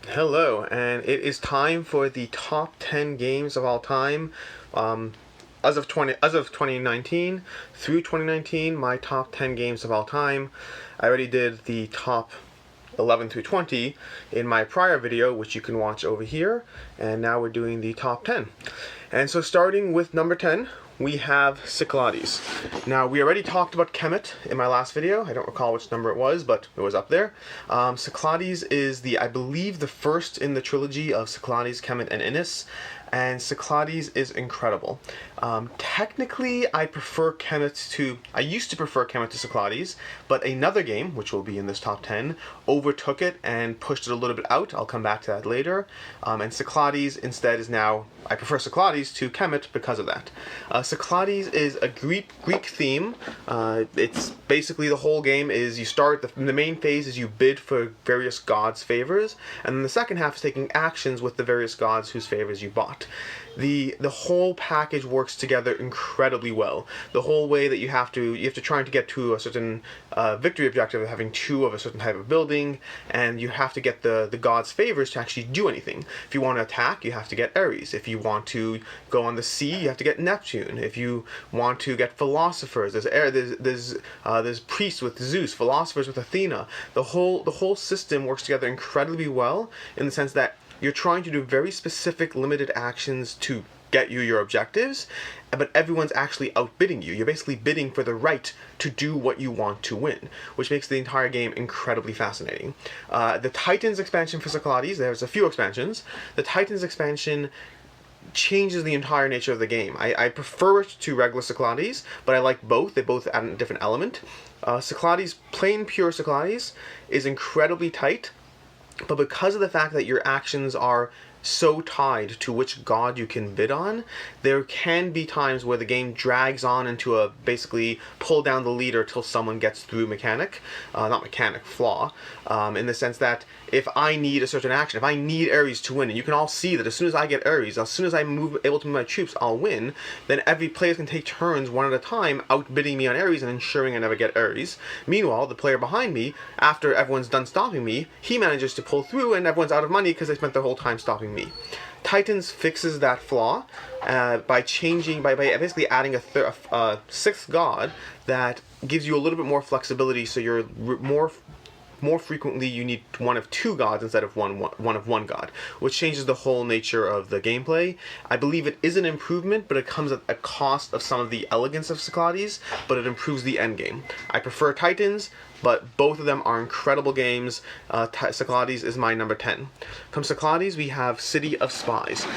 Hello, and it is time for the top 10 games of all time. As of 2019 through 2019, my top 10 games of all time. I already did the top 11 through 20 in my prior video, which you can watch over here, and now we're doing the top 10. And so starting with number 10, we have Cyclades. Now, we already talked about Kemet in my last video. I don't recall which number it was, but it was up there. Cyclades is I believe, the first in the trilogy of Cyclades, Kemet, and Ennis. And Cyclades is incredible. Technically, I used to prefer Kemet to Cyclades, but another game, which will be in this top 10, overtook it and pushed it a little bit out. I'll come back to that later. And Cyclades instead is now, I prefer Cyclades to Kemet because of that. Cyclades is a Greek theme. It's basically, the whole game is you start, the main phase is you bid for various gods' favors, and then the second half is taking actions with the various gods whose favors you bought. The whole package works together incredibly well. The whole way that you have to try to get to a certain victory objective of having two of a certain type of building, and you have to get the gods' favors to actually do anything. If you want to attack, you have to get Ares. If you want to go on the sea, you have to get Neptune. If you want to get philosophers, there's priests with Zeus, philosophers with Athena. The whole system works together incredibly well in the sense that you're trying to do very specific, limited actions to get you your objectives, but everyone's actually outbidding you. You're basically bidding for the right to do what you want to win, which makes the entire game incredibly fascinating. The Titans expansion for Cyclades, there's a few expansions. The Titans expansion changes the entire nature of the game. I prefer it to regular Cyclades, but I like both. They both add a different element. Cyclades, plain pure Cyclades, is incredibly tight, but because of the fact that your actions are so tied to which god you can bid on, there can be times where the game drags on into a basically pull down the leader till someone gets through flaw, in the sense that if I need a certain action, if I need Ares to win, and you can all see that as soon as I get Ares, as soon as I'm able to move my troops, I'll win, then every player can take turns one at a time outbidding me on Ares and ensuring I never get Ares. Meanwhile, the player behind me, after everyone's done stopping me, he manages to pull through and everyone's out of money because they spent their whole time stopping me. Titans fixes that flaw by basically adding a sixth god that gives you a little bit more flexibility, so you're more frequently you need one of two gods instead of one of one god, which changes the whole nature of the gameplay. I believe it is an improvement, but it comes at a cost of some of the elegance of Cyclades, but it improves the end game. I prefer Titans, but both of them are incredible games. Cyclades is my number 10. From Cyclades, we have City of Spies.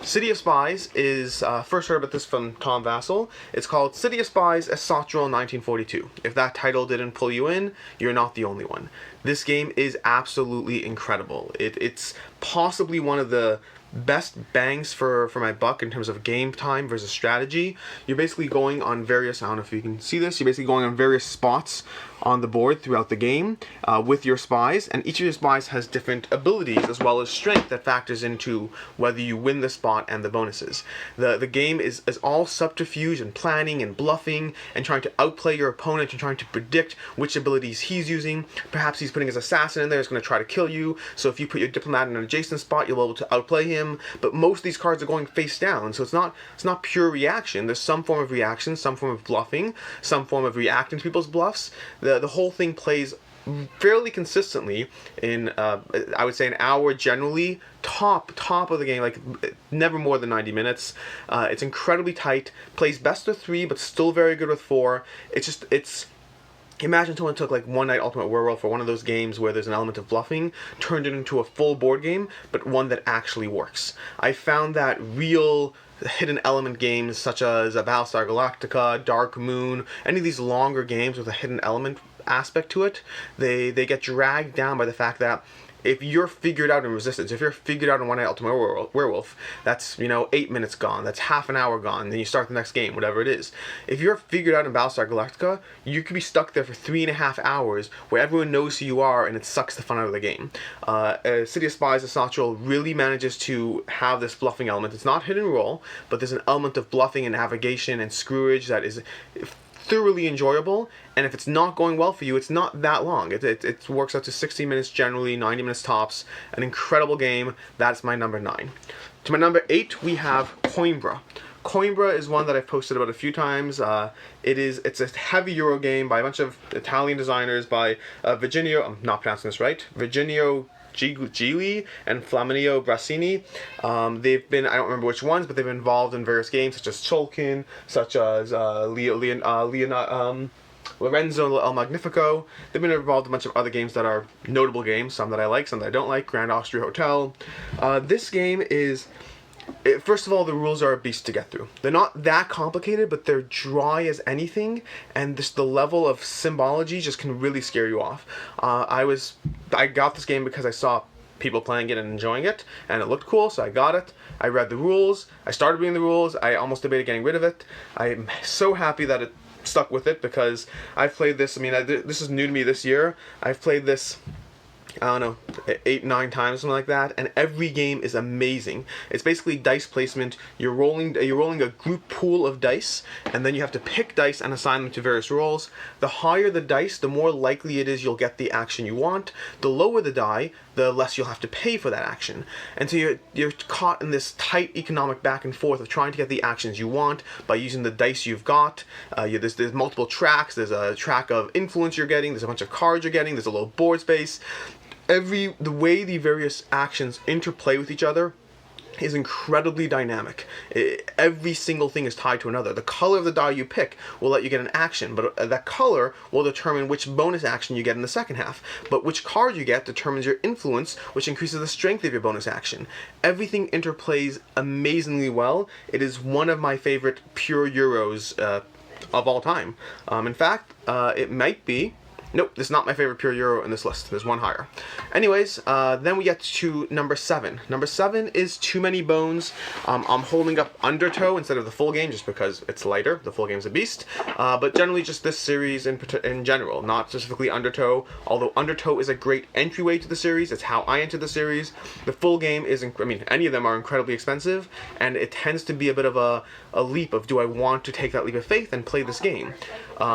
City of Spies is, first heard about this from Tom Vassell. It's called City of Spies Esotral 1942. If that title didn't pull you in, you're not the only one. This game is absolutely incredible. It's possibly one of the best bangs for my buck in terms of game time versus strategy. You're basically going on various, I don't know if you can see this, you're basically going on various spots on the board throughout the game with your spies, and each of your spies has different abilities as well as strength that factors into whether you win the spot and the bonuses. The game is all subterfuge and planning and bluffing and trying to outplay your opponent and trying to predict which abilities he's using. Perhaps he's putting his assassin in there, he's going to try to kill you, so if you put your diplomat in an adjacent spot, you'll be able to outplay him. But most of these cards are going face down, so it's not pure reaction. There's some form of reaction, some form of bluffing, some form of reacting to people's bluffs. The whole thing plays fairly consistently in I would say an hour generally, top of the game, like never more than 90 minutes. It's incredibly tight, plays best of 3 but still very good with 4. Imagine someone took like One Night Ultimate Werewolf, or one of those games where there's an element of bluffing, turned it into a full board game, but one that actually works. I found that real hidden element games such as Battlestar Galactica, Dark Moon, any of these longer games with a hidden element aspect to it, they get dragged down by the fact that if you're figured out in Resistance, if you're figured out in One Night Ultimate Werewolf, that's, 8 minutes gone, that's half an hour gone, then you start the next game, whatever it is. If you're figured out in Battlestar Galactica, you could be stuck there for 3.5 hours where everyone knows who you are and it sucks the fun out of the game. City of Spies Esotral really manages to have this bluffing element. It's not hidden roll, but there's an element of bluffing and navigation and screwage that is thoroughly enjoyable, and if it's not going well for you, it's not that long. It works out to 60 minutes generally, 90 minutes tops. An incredible game. That's my number 9. To my number 8, we have Coimbra. Coimbra is one that I've posted about a few times. It's a heavy Euro game by a bunch of Italian designers by Virginio, I'm not pronouncing this right, Virginio Gigli and Flaminio Brassini. They've been, I don't remember which ones, but they've been involved in various games such as Cholkin, such as Lorenzo El Magnifico. They've been involved in a bunch of other games that are notable games, some that I like, some that I don't like. Grand Austria Hotel. This game is, first of all, the rules are a beast to get through. They're not that complicated, but they're dry as anything, and the level of symbology just can really scare you off. I got this game because I saw people playing it and enjoying it, and it looked cool, so I got it. I read the rules. I started reading the rules. I almost debated getting rid of it. I'm so happy that it stuck with it, because I've played this, this is new to me this year. I've played this, I don't know, 8, 9 times, something like that, and every game is amazing. It's basically dice placement. You're rolling a group pool of dice, and then you have to pick dice and assign them to various roles. The higher the dice, the more likely it is you'll get the action you want. The lower the die, the less you'll have to pay for that action. And so you're caught in this tight economic back and forth of trying to get the actions you want by using the dice you've got. There's multiple tracks. There's a track of influence you're getting. There's a bunch of cards you're getting. There's a little board space. The way the various actions interplay with each other is incredibly dynamic. Every single thing is tied to another. The color of the die you pick will let you get an action, but that color will determine which bonus action you get in the second half. But which card you get determines your influence, which increases the strength of your bonus action. Everything interplays amazingly well. It is one of my favorite pure Euros of all time. In fact, it might be... Nope, this is not my favorite pure Euro in this list. There's one higher. Anyways, then we get to number 7. Number 7 is Too Many Bones. I'm holding up Undertow instead of the full game just because it's lighter. The full game's a beast. But generally just this series in general, not specifically Undertow. Although Undertow is a great entryway to the series. It's how I entered the series. The full game is, any of them are incredibly expensive, and it tends to be a bit of a leap of, do I want to take that leap of faith and play this game?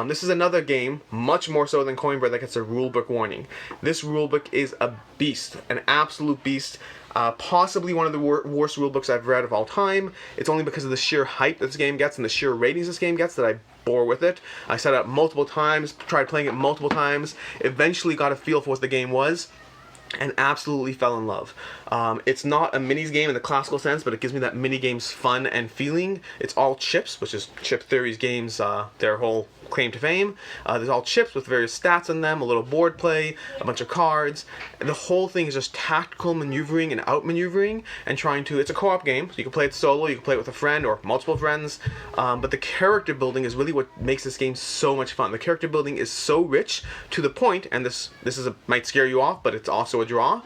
This is another game, much more so than Coimbra, that gets a rulebook warning. This rulebook is a beast, an absolute beast. Possibly one of the worst rulebooks I've read of all time. It's only because of the sheer hype that this game gets and the sheer ratings this game gets that I bore with it. I set it up multiple times, tried playing it multiple times, eventually got a feel for what the game was, and absolutely fell in love. It's not a minis game in the classical sense, but it gives me that mini game's fun and feeling. It's all chips, which is Chip Theory's games, their whole claim to fame. There's all chips with various stats in them, a little board play, a bunch of cards, and the whole thing is just tactical maneuvering and outmaneuvering and trying to... It's a co-op game, so you can play it solo, you can play it with a friend or multiple friends, but the character building is really what makes this game so much fun. The character building is so rich to the point, and this might scare you off, but it's also a draw,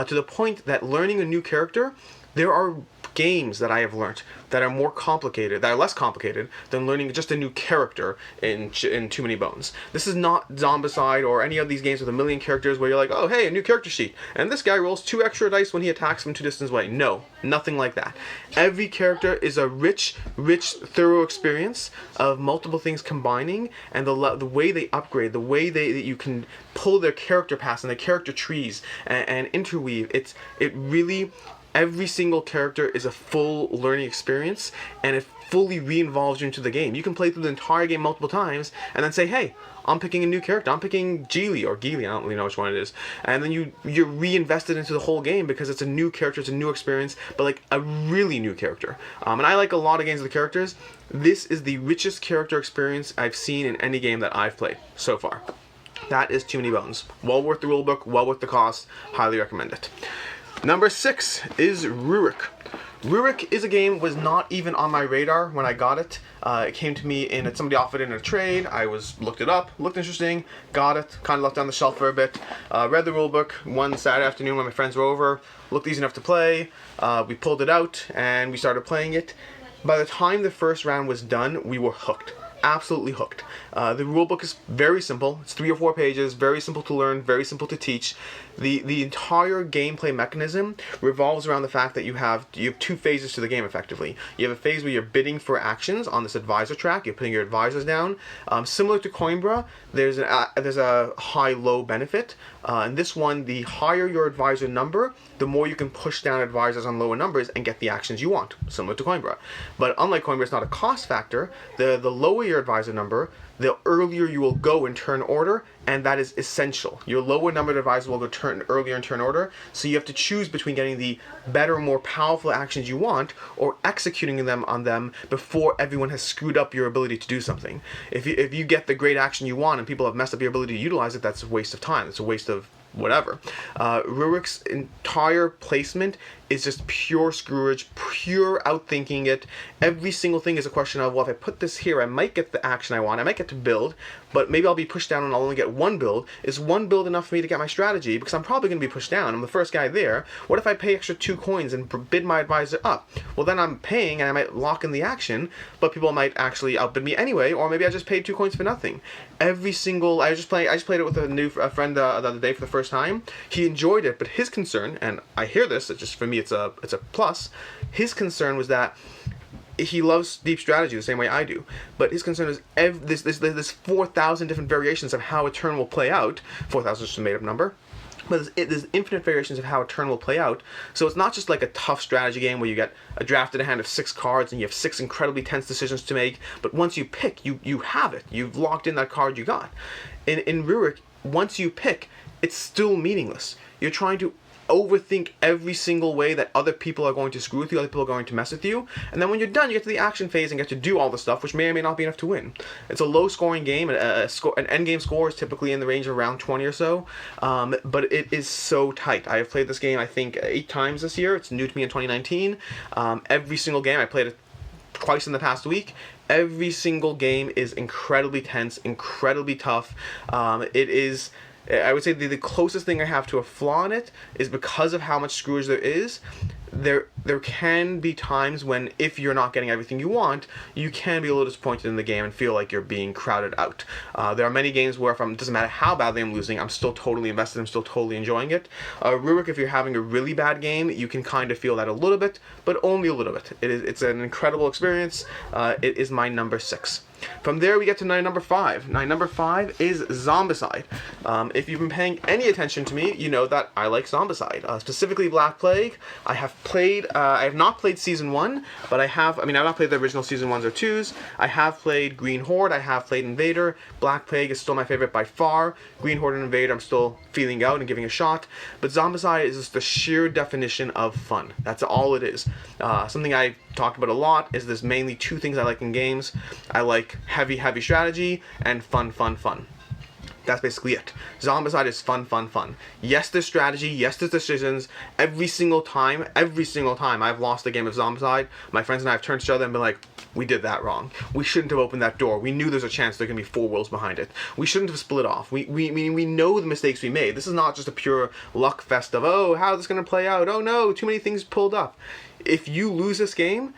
to the point that learning a new character, there are games that I have learnt that are more complicated, that are less complicated than learning just a new character in Too Many Bones. This is not Zombicide or any of these games with a million characters where you're like, oh hey, a new character sheet, and this guy rolls 2 extra dice when he attacks from 2 distance away. No, nothing like that. Every character is a rich, thorough experience of multiple things combining, and the way they upgrade, the way that you can pull their character paths and their character trees and interweave. It really... Every single character is a full learning experience, and it fully re-involves you into the game. You can play through the entire game multiple times, and then say, hey, I'm picking a new character. I'm picking Geely, or Geely, I don't really know which one it is. And then you're reinvested into the whole game because it's a new character, it's a new experience, but like a really new character. And I like a lot of games with the characters. This is the richest character experience I've seen in any game that I've played so far. That is Too Many Bones. Well worth the rulebook, well worth the cost. Highly recommend it. Number 6 is Rurik. Rurik is a game was not even on my radar when I got it. It came to me somebody offered it in a trade. I looked it up, looked interesting, got it, kind of left it on the shelf for a bit. Read the rulebook one Saturday afternoon when my friends were over. Looked easy enough to play. We pulled it out and we started playing it. By the time the first round was done, we were hooked. Absolutely hooked. The rulebook is very simple. It's 3 or 4 pages, very simple to learn, very simple to teach. The entire gameplay mechanism revolves around the fact that you have two phases to the game effectively. You have a phase where you're bidding for actions on this advisor track. You're putting your advisors down. Similar to Coimbra, there's a high-low benefit. In this one, the higher your advisor number, the more you can push down advisors on lower numbers and get the actions you want, similar to Coimbra. But unlike Coimbra, it's not a cost factor. The lower your advisor number, the earlier you will go in turn order, and that is essential. Your lower numbered advisor will go earlier in turn order, so you have to choose between getting the better, more powerful actions you want, or executing them on them before everyone has screwed up your ability to do something. If you get the great action you want and people have messed up your ability to utilize it, that's a waste of time. It's a waste of whatever. Rurik's entire placement is just pure screwage, pure outthinking it. Every single thing is a question of, well, if I put this here, I might get the action I want, I might get to build, but maybe I'll be pushed down and I'll only get one build. Is one build enough for me to get my strategy? Because I'm probably going to be pushed down. I'm the first guy there. What if I pay extra 2 coins and bid my advisor up? Well, then I'm paying and I might lock in the action, but people might actually outbid me anyway, or maybe I just paid 2 coins for nothing. Every single, I just played it with a friend the other day for the first time. He enjoyed it, but his concern, and I hear this, it's just for me it's a plus, his concern was that he loves deep strategy the same way I do, but his concern is there's 4,000 different variations of how a turn will play out. 4,000 is just a made-up number, but there's infinite variations of how a turn will play out. So it's not just like a tough strategy game where you get a draft in a hand of 6 cards and you have 6 incredibly tense decisions to make, but once you pick, you have it. You've locked in that card you got. In Rurik, once you pick, it's still meaningless. You're trying to overthink every single way that other people are going to screw with you, other people are going to mess with you, and then when you're done, you get to the action phase and get to do all the stuff, which may or may not be enough to win. It's a low-scoring game. An endgame score is typically in the range of around 20 or so, but it is so tight. I have played this game, I think, 8 times this year. It's new to me in 2019. Every single game, I played it twice in the past week. Every single game is incredibly tense, incredibly tough. It is, I would say, the closest thing I have to a flaw in it is because of how much screwage there is. There can be times when, if you're not getting everything you want, you can be a little disappointed in the game and feel like you're being crowded out. There are many games where, it doesn't matter how badly I'm losing, I'm still totally invested, I'm still totally enjoying it. Rurik, if you're having a really bad game, you can kind of feel that a little bit, but only a little bit. It's an incredible experience. It is my number 6. From there, we get to night number 5. Night number 5 is Zombicide. If you've been paying any attention to me, you know that I like Zombicide. Specifically Black Plague. I have not played Season 1, but I've not played the original Season 1s or 2s. I have played Green Horde, I have played Invader. Black Plague is still my favorite by far. Green Horde and Invader I'm still feeling out and giving a shot. But Zombicide is just the sheer definition of fun. That's all it is. Something I've talked about a lot is there's mainly 2 things I like in games. I like heavy strategy and fun. That's basically it. Zombicide is fun. Yes, there's strategy. Yes, there's decisions. Every single time I've lost a game of Zombicide, my friends and I have turned to each other and been like, we did that wrong. We shouldn't have opened that door. We knew there's a chance there can be 4 wolves behind it. We shouldn't have split off. We know the mistakes we made. This is not just a pure luck fest of, oh, how's this going to play out? Oh no, too many things pulled up. If you lose this game,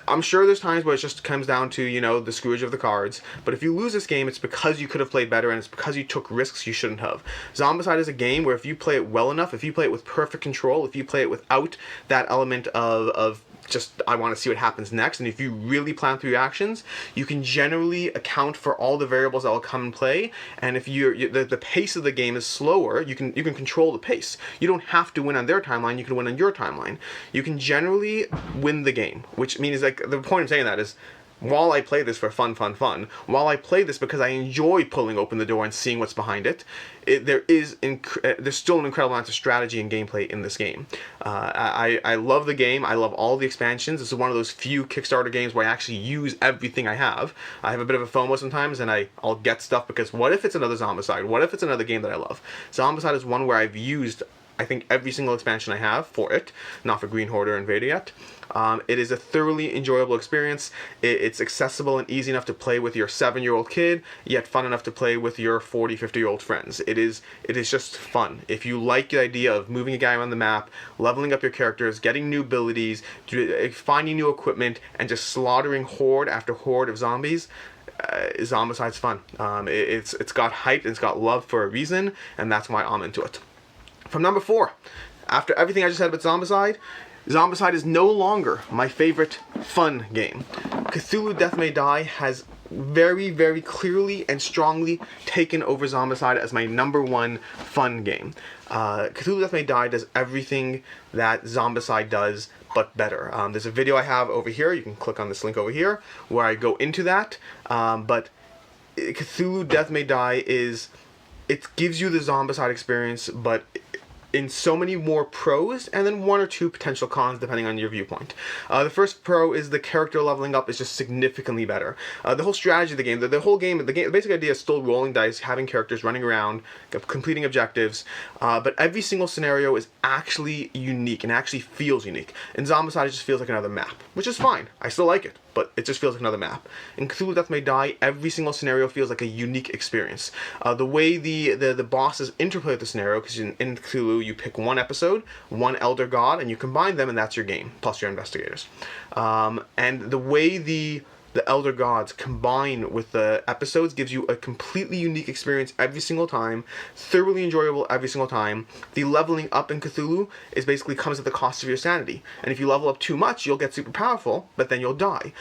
I'm sure there's times where it just comes down to, the screwage of the cards, but if you lose this game, it's because you could have played better and it's because you took risks you shouldn't have. Zombicide is a game where if you play it well enough, if you play it with perfect control, if you play it without that element of just, I want to see what happens next, and if you really plan through your actions, you can generally account for all the variables that will come in play, and if the pace of the game is slower, you can control the pace. You don't have to win on their timeline, you can win on your timeline. You can generally win the game, which means, like, the point of saying that is, while I play this for fun, while I play this because I enjoy pulling open the door and seeing what's behind it, there's still an incredible amount of strategy and gameplay in this game. I love the game. I love all the expansions. This is one of those few Kickstarter games where I actually use everything I have. I have a bit of a FOMO sometimes, and I'll get stuff because what if it's another Zombicide? What if it's another game that I love? Zombicide is one where I've used, I think, every single expansion I have for it, not for Green Horde or Invader yet. It is a thoroughly enjoyable experience. It's accessible and easy enough to play with your 7-year-old kid, yet fun enough to play with your 40, 50-year-old friends. It is just fun. If you like the idea of moving a guy around the map, leveling up your characters, getting new abilities, finding new equipment, and just slaughtering horde after horde of zombies, Zombicide's fun. It's got hype and it's got love for a reason, and that's why I'm into it. From number 4, after everything I just said about Zombicide, Zombicide is no longer my favorite fun game. Cthulhu Death May Die has very, very clearly and strongly taken over Zombicide as my number 1 fun game. Cthulhu Death May Die does everything that Zombicide does, but better. There's a video I have over here, you can click on this link over here, where I go into that, but Cthulhu Death May Die it gives you the Zombicide experience, but in so many more pros, and then 1 or 2 potential cons depending on your viewpoint. The first pro is the character leveling up is just significantly better. The whole strategy of the game, the basic idea is still rolling dice, having characters running around, completing objectives, but every single scenario is actually unique and actually feels unique. In Zombicide, it just feels like another map, which is fine. I still like it, but it just feels like another map. In Cthulhu Death May Die, every single scenario feels like a unique experience. The way the bosses interplay with the scenario, because in Cthulhu, you pick 1 episode, 1 elder god, and you combine them, and that's your game, plus your investigators. And the way the elder gods combine with the episodes gives you a completely unique experience every single time, thoroughly enjoyable every single time. The leveling up in Cthulhu is basically comes at the cost of your sanity, and if you level up too much, you'll get super powerful, but then you'll die.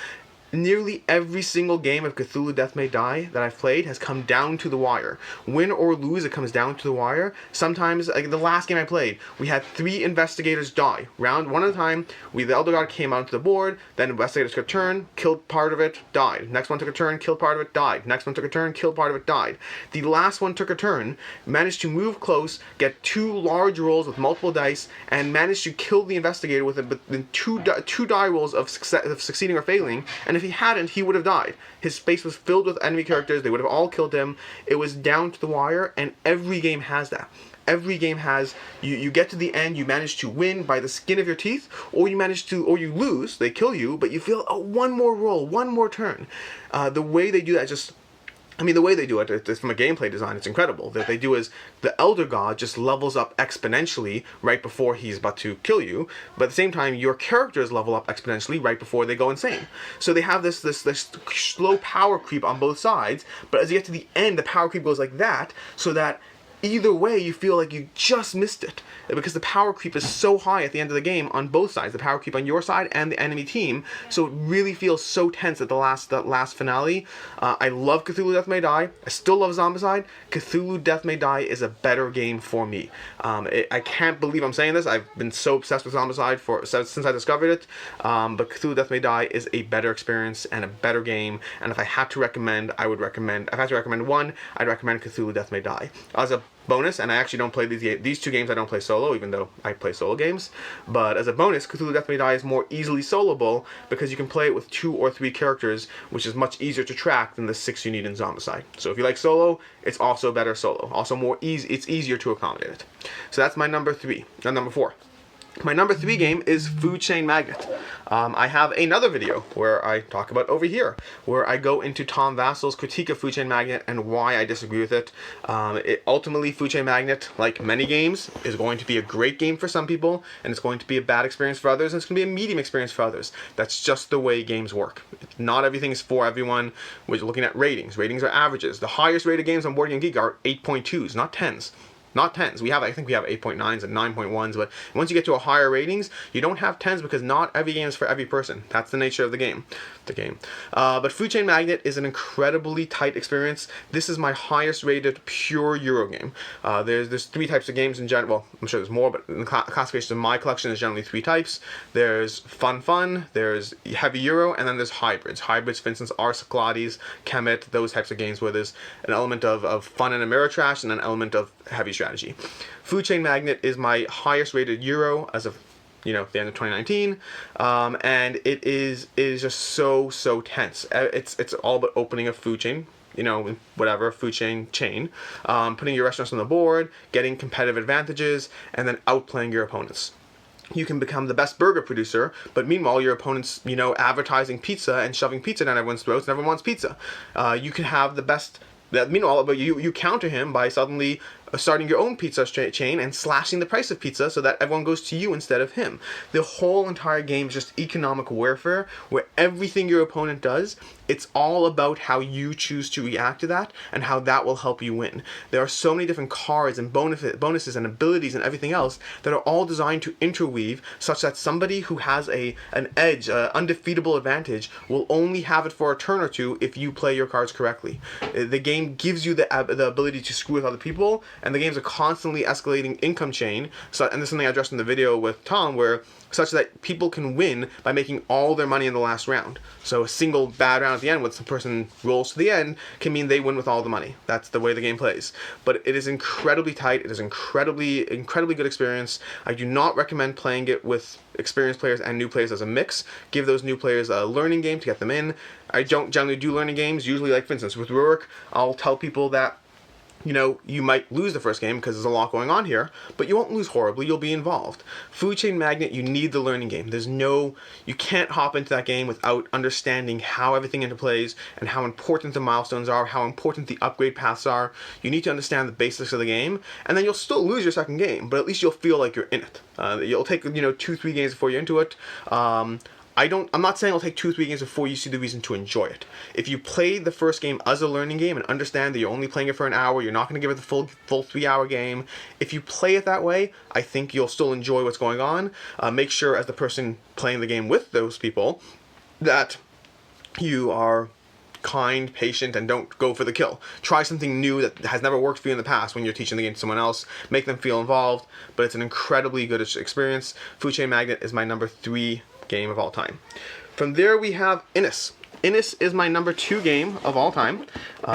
Nearly every single game of Cthulhu Death May Die that I've played has come down to the wire. Win or lose, it comes down to the wire. Sometimes, like the last game I played, we had 3 investigators die. Round 1 at a time, the Elder God came onto the board, then investigators took a turn, killed part of it, died. Next one took a turn, killed part of it, died. Next one took a turn, killed part of it, died. The last one took a turn, managed to move close, get 2 large rolls with multiple dice, and managed to kill the investigator within 2 die rolls of succeeding or failing, and if he hadn't, he would have died. His space was filled with enemy characters, they would have all killed him. It was down to the wire, and every game has that. Every game has, you get to the end, you manage to win by the skin of your teeth, or you lose, they kill you, but you feel, 1 more roll, 1 more turn. The way they do that the way they do it, from a gameplay design, it's incredible. That they do is, the Elder God just levels up exponentially right before he's about to kill you, but at the same time, your characters level up exponentially right before they go insane. So they have this slow power creep on both sides, but as you get to the end, the power creep goes like that, so that either way, you feel like you just missed it, because the power creep is so high at the end of the game on both sides, the power creep on your side and the enemy team, so it really feels so tense at the last finale. I love Cthulhu Death May Die. I still love Zombicide. Cthulhu Death May Die is a better game for me. I can't believe I'm saying this. I've been so obsessed with Zombicide since I discovered it, but Cthulhu Death May Die is a better experience and a better game, and if I had to recommend, if I had to recommend one, I'd recommend Cthulhu Death May Die. As a bonus, and I actually don't play these 2 games, I don't play solo, even though I play solo games, but as a bonus, Cthulhu Death May Die is more easily soloable because you can play it with 2 or 3 characters, which is much easier to track than the 6 you need in Zombicide. So if you like solo, it's also better solo. Also it's easier to accommodate it. So that's my number 4. My number 3 game is Food Chain Magnate. I have another video where I talk about over here, where I go into Tom Vassel's critique of Food Chain Magnate and why I disagree with it. Ultimately, Food Chain Magnate, like many games, is going to be a great game for some people, and it's going to be a bad experience for others, and it's going to be a medium experience for others. That's just the way games work. Not everything is for everyone. We're looking at ratings. Ratings are averages. The highest rated games on BoardGameGeek are 8.2s, not 10s. Not 10s. I think we have 8.9s and 9.1s, but once you get to a higher ratings, you don't have 10s because not every game is for every person. That's the nature of the game. But Food Chain Magnate is an incredibly tight experience. This is my highest rated pure Euro game. There's 3 types of games in general. Well, I'm sure there's more, but in the classification of my collection, there's generally 3 types. There's fun, there's heavy Euro, and then there's hybrids. Hybrids, for instance, are Cyclades, Kemet, those types of games where there's an element of fun and Ameritrash and an element of heavy strategy. Food Chain Magnate is my highest rated Euro as of the end of 2019, and it is just so tense. It's all about opening a food chain, food chain, putting your restaurants on the board, getting competitive advantages, and then outplaying your opponents. You can become the best burger producer, but meanwhile your opponent's, advertising pizza and shoving pizza down everyone's throats, and everyone wants pizza. You can have the best. Meanwhile, but you counter him by suddenly starting your own pizza chain and slashing the price of pizza so that everyone goes to you instead of him. The whole entire game is just economic warfare, where everything your opponent does, it's all about how you choose to react to that and how that will help you win. There are so many different cards and bonuses and abilities and everything else that are all designed to interweave such that somebody who has an edge, an undefeatable advantage, will only have it for a turn or two if you play your cards correctly. The game gives you the ability to screw with other people, and the game's a constantly escalating income chain. So, and this is something I addressed in the video with Tom, where such that people can win by making all their money in the last round. So a single bad round at the end, when some person rolls to the end, can mean they win with all the money. That's the way the game plays. But it is incredibly tight. It is incredibly good experience. I do not recommend playing it with experienced players and new players as a mix. Give those new players a learning game to get them in. I don't generally do learning games. Usually, like for instance with Rurik, I'll tell people that, you know, you might lose the first game because there's a lot going on here, but you won't lose horribly, you'll be involved. Food Chain Magnate, you need the learning game. You can't hop into that game without understanding how everything interplays and how important the milestones are, how important the upgrade paths are. You need to understand the basics of the game, and then you'll still lose your second game, but at least you'll feel like you're in it. You'll take, 2-3 games before you're into it. I'm not saying it'll take 2 or 3 games before you see the reason to enjoy it. If you play the first game as a learning game and understand that you're only playing it for an hour, you're not going to give it the full 3-hour game. If you play it that way, I think you'll still enjoy what's going on. Make sure, as the person playing the game with those people, that you are kind, patient, and don't go for the kill. Try something new that has never worked for you in the past when you're teaching the game to someone else. Make them feel involved, but it's an incredibly good experience. Food Chain Magnate is my number 3 game of all time. From there we have Ennis. Ennis is my number 2 game of all time.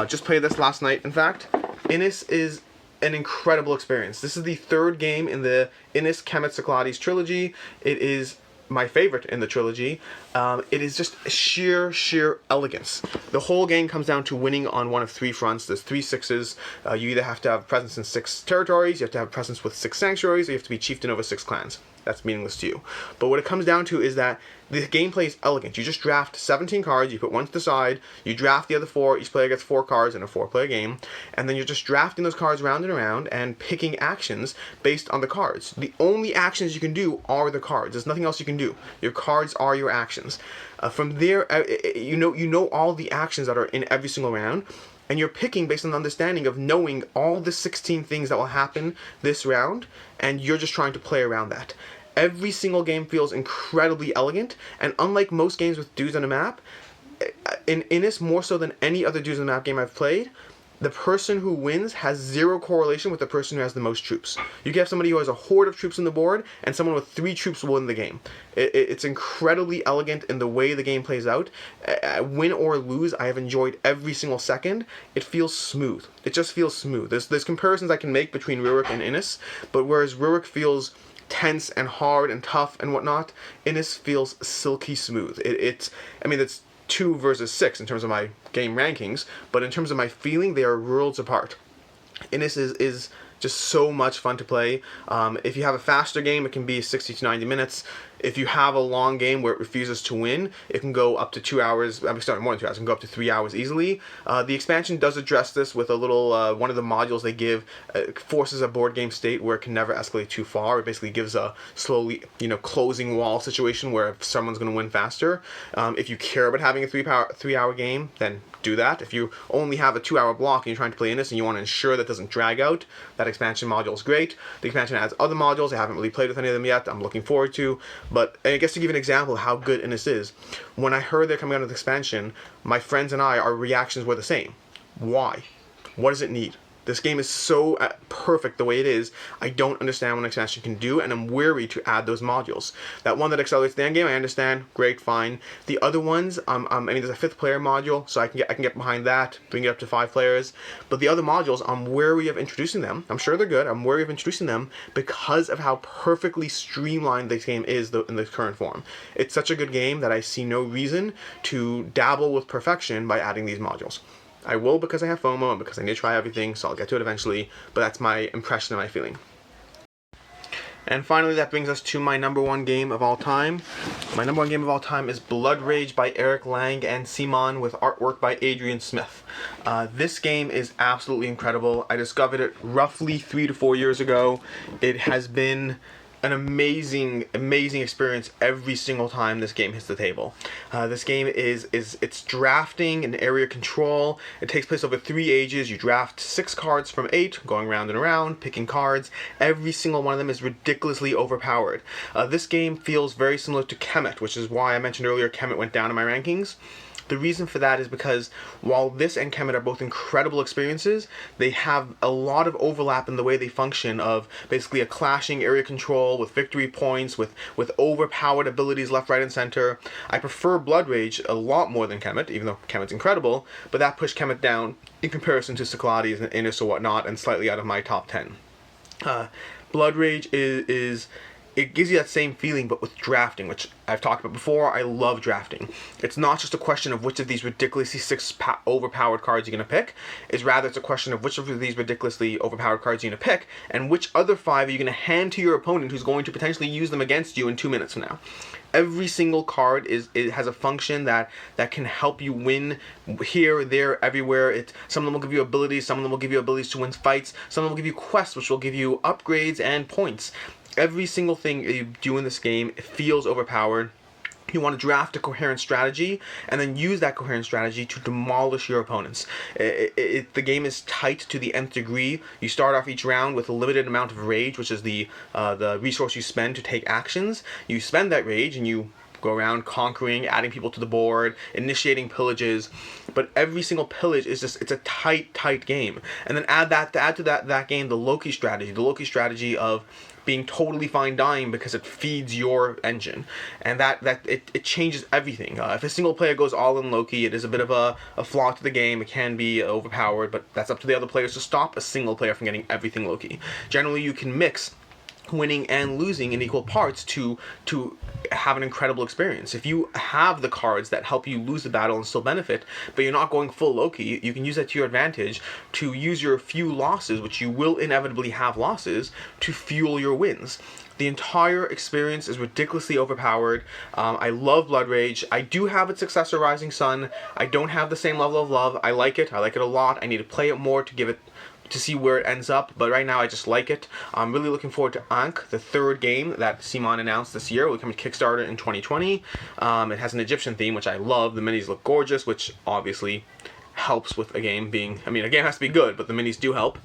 Just played this last night, in fact. Ennis is an incredible experience. This is the 3rd game in the Ennis Kemet Cyclades trilogy. It is my favorite in the trilogy. It is just sheer elegance. The whole game comes down to winning on one of 3 fronts. There's 3 sixes. You either have to have presence in 6 territories, you have to have presence with 6 sanctuaries, or you have to be chieftain over 6 clans. That's meaningless to you. But what it comes down to is that the gameplay is elegant. You just draft 17 cards, you put one to the side, you draft the other 4, each player gets 4 cards in a 4-player game, and then you're just drafting those cards round and around and picking actions based on the cards. The only actions you can do are the cards. There's nothing else you can do. Your cards are your actions. From there, you know all the actions that are in every single round, and you're picking based on the understanding of knowing all the 16 things that will happen this round, and you're just trying to play around that. Every single game feels incredibly elegant, and unlike most games with dudes on a map, in Ennis, more so than any other dudes on the map game I've played, the person who wins has 0 correlation with the person who has the most troops. You can have somebody who has a horde of troops on the board, and someone with 3 troops will win the game. It's incredibly elegant in the way the game plays out. Win or lose, I have enjoyed every single second. It feels smooth. It just feels smooth. There's comparisons I can make between Rurik and Ennis, but whereas Rurik feels tense and hard and tough and whatnot, Ennis feels silky smooth. It's 2 versus 6 in terms of my game rankings, but in terms of my feeling, they are worlds apart. Ennis is just so much fun to play. If you have a faster game, it can be 60 to 90 minutes. If you have a long game where it refuses to win, it can go up to 2 hours. More than 2 hours. It can go up to 3 hours easily. The expansion does address this with a little, one of the modules they give forces a board game state where it can never escalate too far. It basically gives a slowly, closing wall situation where someone's going to win faster. If you care about having a 3-hour game, then do that. If you only have a 2-hour block and you're trying to play Ennis and you want to ensure that doesn't drag out, that expansion module is great. The expansion adds other modules. I haven't really played with any of them yet. I'm looking forward to. But I guess to give you an example of how good Ennis is, when I heard they're coming out with the expansion, my friends and our reactions were the same. Why? What does it need? This game is so perfect the way it is. I don't understand what an expansion can do, and I'm weary to add those modules. That one that accelerates the end game, I understand. Great, fine. The other ones, there's a 5th player module, so I can get behind that, bring it up to 5 players. But the other modules, I'm wary of introducing them. I'm sure they're good. I'm wary of introducing them because of how perfectly streamlined this game is in the current form. It's such a good game that I see no reason to dabble with perfection by adding these modules. I will because I have FOMO and because I need to try everything, so I'll get to it eventually, but that's my impression and my feeling. And finally, that brings us to my number one game of all time. My number one game of all time is Blood Rage by Eric Lang and Simon with artwork by Adrian Smith. This game is absolutely incredible. I discovered it roughly 3 to 4 years ago. It has been an amazing experience every single time this game hits the table. This game it's drafting and area control. It takes place over 3 ages. You draft 6 cards from 8, going round and around, picking cards. Every single one of them is ridiculously overpowered. This game feels very similar to Kemet, which is why I mentioned earlier Kemet went down in my rankings. The reason for that is because while this and Kemet are both incredible experiences, they have a lot of overlap in the way they function, of basically a clashing area control with victory points, with overpowered abilities left, right, and center. I prefer Blood Rage a lot more than Kemet, even though Kemet's incredible, but that pushed Kemet down in comparison to Cyclades and Ennis or whatnot, and slightly out of my top 10. Blood Rage is it gives you that same feeling, but with drafting, which I've talked about before. I love drafting. It's not just a question of which of these ridiculously overpowered cards you're going to pick. It's rather it's a question of which of these ridiculously overpowered cards you're going to pick, and which other 5 are you going to hand to your opponent who's going to potentially use them against you in 2 minutes from now. Every single card has a function that can help you win here, there, everywhere. Some of them will give you abilities, some of them will give you abilities to win fights, some of them will give you quests, which will give you upgrades and points. Every single thing you do in this game feels overpowered. You want to draft a coherent strategy and then use that coherent strategy to demolish your opponents. The game is tight to the nth degree. You start off each round with a limited amount of rage, which is the resource you spend to take actions. You spend that rage and you go around conquering, adding people to the board, initiating pillages, but every single pillage is it's a tight game. And then add to that game the Loki strategy of being totally fine dying because it feeds your engine, and that it changes everything. If a single player goes all in Loki, it is a bit of a flaw to the game. It can be overpowered, but that's up to the other players to stop a single player from getting everything Loki. Generally, you can mix winning and losing in equal parts to have an incredible experience. If you have the cards that help you lose the battle and still benefit, but you're not going full Loki, you can use that to your advantage to use your few losses, which you will inevitably have losses, to fuel your wins. The entire experience is ridiculously overpowered. I love Blood Rage. I do have its successor, Rising Sun. I don't have the same level of love. I like it a lot. I need to play it more to see where it ends up, but right now I just like it. I'm really looking forward to Ankh, the 3rd game that Simon announced this year. It will come to Kickstarter in 2020. It has an Egyptian theme, which I love. The minis look gorgeous, which obviously helps with a game being... a game has to be good, but the minis do help.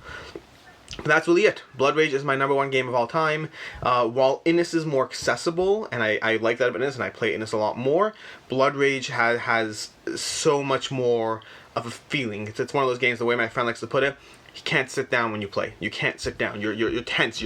But that's really it. Blood Rage is my number 1 game of all time. While Ennis is more accessible, and I like that about Ennis, and I play Ennis a lot more, Blood Rage has so much more of a feeling. It's one of those games, the way my friend likes to put it, you can't sit down when you play. You can't sit down. You're tense.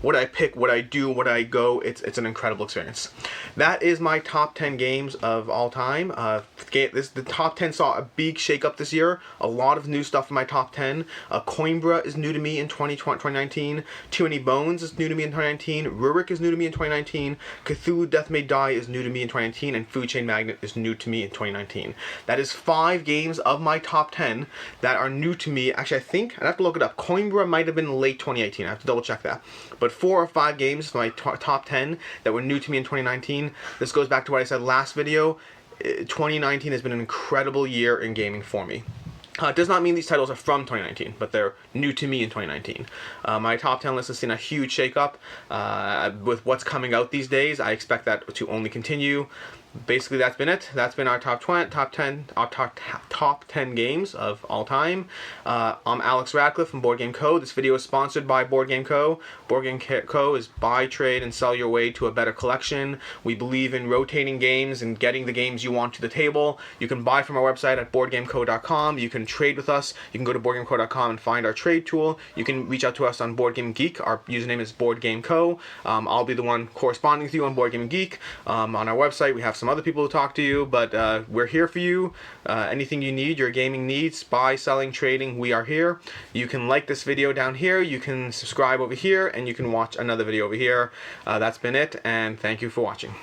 What I pick, what I do, what I go. It's an incredible experience. That is my top 10 games of all time. The top 10 saw a big shake-up this year. A lot of new stuff in my top 10. Coimbra is new to me in 2019. Too Many Bones is new to me in 2019. Rurik is new to me in 2019. Cthulhu Death May Die is new to me in 2019. And Food Chain Magnate is new to me in 2019. That is 5 games of my top 10 that are new to me. Actually, I think... I'd have to look it up. Coimbra might have been late 2018. I have to double check that. But 4 or 5 games from my top 10 that were new to me in 2019. This goes back to what I said last video. 2019 has been an incredible year in gaming for me. It does not mean these titles are from 2019, but they're new to me in 2019. My top 10 list has seen a huge shake-up. With what's coming out these days, I expect that to only continue. Basically, that's been it. That's been our top 10 games of all time. I'm Alex Radcliffe from BoardGameCo. This video is sponsored by BoardGameCo. BoardGameCo is buy, trade, and sell your way to a better collection. We believe in rotating games and getting the games you want to the table. You can buy from our website at BoardGameCo.com. You can trade with us. You can go to BoardGameCo.com and find our trade tool. You can reach out to us on BoardGameGeek. Our username is BoardGameCo. I'll be the one corresponding with you on BoardGameGeek. On our website, we have some other people to talk to you, but we're here for you. Anything you need, your gaming needs, buy, selling, trading, we are here. You can like this video down here, you can subscribe over here, and you can watch another video over here. That's been it, and thank you for watching.